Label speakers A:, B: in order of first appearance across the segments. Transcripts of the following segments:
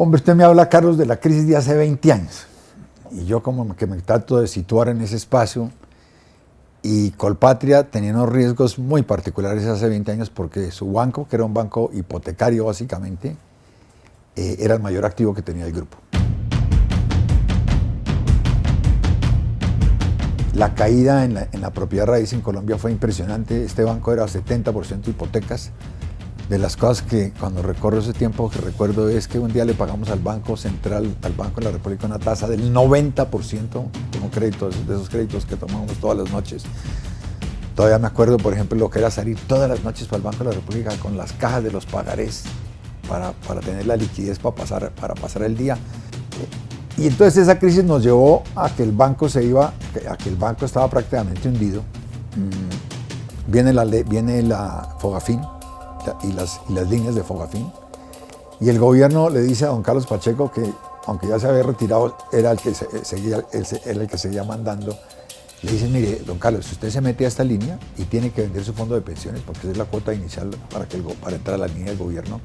A: Hombre, usted me habla, Carlos, de la crisis de hace 20 años. Y yo como que me trato de situar en ese espacio. Y Colpatria tenía unos riesgos muy particulares hace 20 años porque su banco, que era un banco hipotecario básicamente, era el mayor activo que tenía el grupo. La caída en la propiedad raíz en Colombia fue impresionante. Este banco era 70% hipotecas. De las cosas que cuando recorro ese tiempo que recuerdo es que un día le pagamos al Banco Central, al Banco de la República, una tasa del 90% como créditos, de esos créditos que tomamos todas las noches. Todavía me acuerdo, por ejemplo, lo que era salir todas las noches para el Banco de la República con las cajas de los pagarés para tener la liquidez para pasar el día. Y entonces esa crisis nos llevó a que el banco a que el banco estaba prácticamente hundido. Viene la Fogafín y las líneas de Fogafín, y el gobierno le dice a don Carlos Pacheco que, aunque ya se había retirado, era el que seguía mandando. Le dicen, mire, don Carlos, si usted se mete a esta línea y tiene que vender su fondo de pensiones, porque esa es la cuota inicial para entrar a la línea del gobierno,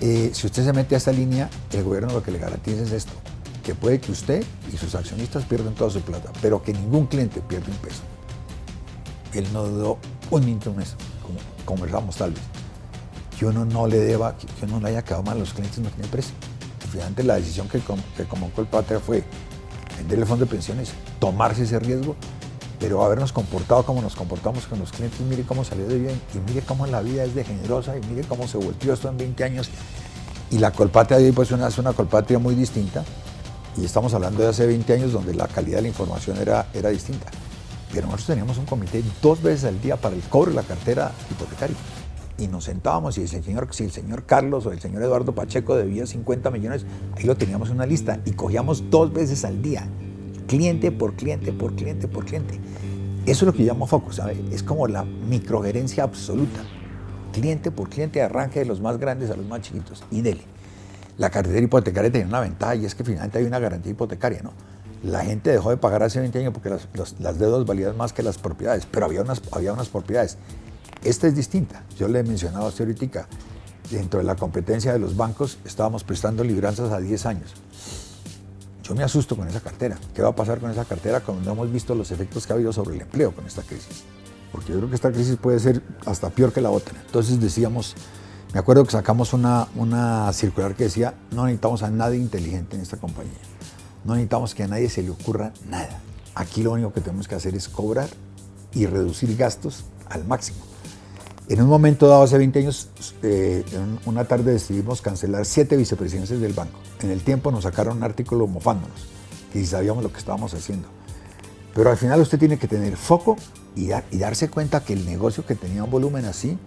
A: si usted se mete a esta línea, el gobierno lo que le garantiza es esto, que puede que usted y sus accionistas pierdan toda su plata, pero que ningún cliente pierda un peso. Él no dudó un minuto en eso, como conversamos tal vez. Que uno no le deba, que uno le haya quedado mal a los clientes no tiene precio. Y finalmente la decisión que tomó Colpatria fue vender el fondo de pensiones, tomarse ese riesgo, pero habernos comportado como nos comportamos con los clientes. Mire cómo salió de bien, y mire cómo la vida es de generosa, y mire cómo se volteó esto en 20 años. Y la Colpatria de hoy pues es una Colpatria muy distinta, y estamos hablando de hace 20 años donde la calidad de la información era distinta. Pero nosotros teníamos un comité 2 veces al día para el cobro de la cartera hipotecaria. Y nos sentábamos y si el señor Carlos o el señor Eduardo Pacheco debía 50 millones, ahí lo teníamos en una lista y cogíamos 2 veces al día, cliente por cliente, por cliente, por cliente. Eso es lo que yo llamo foco, ¿sabe? Es como la microgerencia absoluta. Cliente por cliente, arranque de los más grandes a los más chiquitos y dele. La cartera hipotecaria tenía una ventaja y es que finalmente hay una garantía hipotecaria, ¿no? La gente dejó de pagar hace 20 años porque las deudas valían más que las propiedades, pero había unas propiedades. Esta es distinta. Yo le he mencionado a usted ahorita, dentro de la competencia de los bancos estábamos prestando libranzas a 10 años. Yo me asusto con esa cartera. ¿Qué va a pasar con esa cartera cuando no hemos visto los efectos que ha habido sobre el empleo con esta crisis? Porque yo creo que esta crisis puede ser hasta peor que la otra. Entonces decíamos, me acuerdo que sacamos una circular que decía, no necesitamos a nadie inteligente en esta compañía. No necesitamos que a nadie se le ocurra nada. Aquí lo único que tenemos que hacer es cobrar y reducir gastos al máximo. En un momento dado, hace 20 años, una tarde decidimos cancelar 7 vicepresidencias del banco. En el tiempo nos sacaron un artículo mofándonos, que si sabíamos lo que estábamos haciendo. Pero al final usted tiene que tener foco y darse cuenta que el negocio que tenía un volumen así,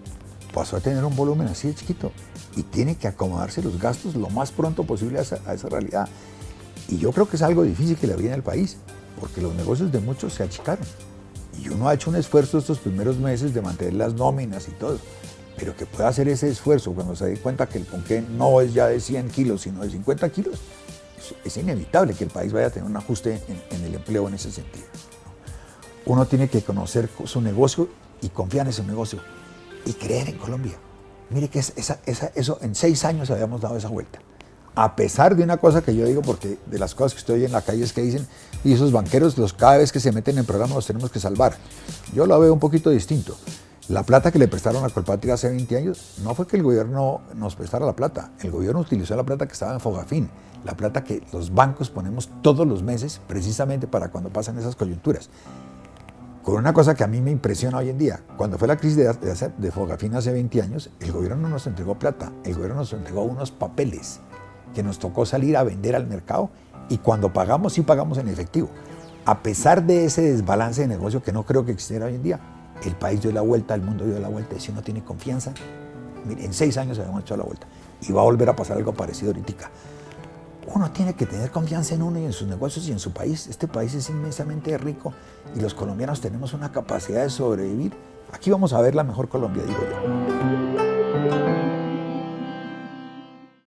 A: pasó a tener un volumen así de chiquito. Y tiene que acomodarse los gastos lo más pronto posible a esa realidad. Y yo creo que es algo difícil que le viene al país, porque los negocios de muchos se achicaron. Y uno ha hecho un esfuerzo estos primeros meses de mantener las nóminas y todo, pero que pueda hacer ese esfuerzo cuando se dé cuenta que el ponqué no es ya de 100 kilos, sino de 50 kilos, es inevitable que el país vaya a tener un ajuste en el empleo en ese sentido. Uno tiene que conocer su negocio y confiar en su negocio y creer en Colombia. Mire que eso en 6 años habíamos dado esa vuelta. A pesar de una cosa que yo digo, porque de las cosas que estoy en la calle es que dicen, y esos banqueros, cada vez que se meten en el programa los tenemos que salvar. Yo lo veo un poquito distinto. La plata que le prestaron a Colpatria hace 20 años, no fue que el gobierno nos prestara la plata. El gobierno utilizó la plata que estaba en Fogafín, la plata que los bancos ponemos todos los meses, precisamente para cuando pasan esas coyunturas. Con una cosa que a mí me impresiona hoy en día, cuando fue la crisis de Fogafín hace 20 años, el gobierno no nos entregó plata, el gobierno nos entregó unos papeles que nos tocó salir a vender al mercado, y cuando pagamos, sí pagamos en efectivo. A pesar de ese desbalance de negocio que no creo que existiera hoy en día, el país dio la vuelta, el mundo dio la vuelta, y si uno tiene confianza, mire, en 6 años habíamos hecho la vuelta, y va a volver a pasar algo parecido ahorita. Uno tiene que tener confianza en uno y en sus negocios y en su país. Este país es inmensamente rico, y los colombianos tenemos una capacidad de sobrevivir. Aquí vamos a ver la mejor Colombia, digo yo.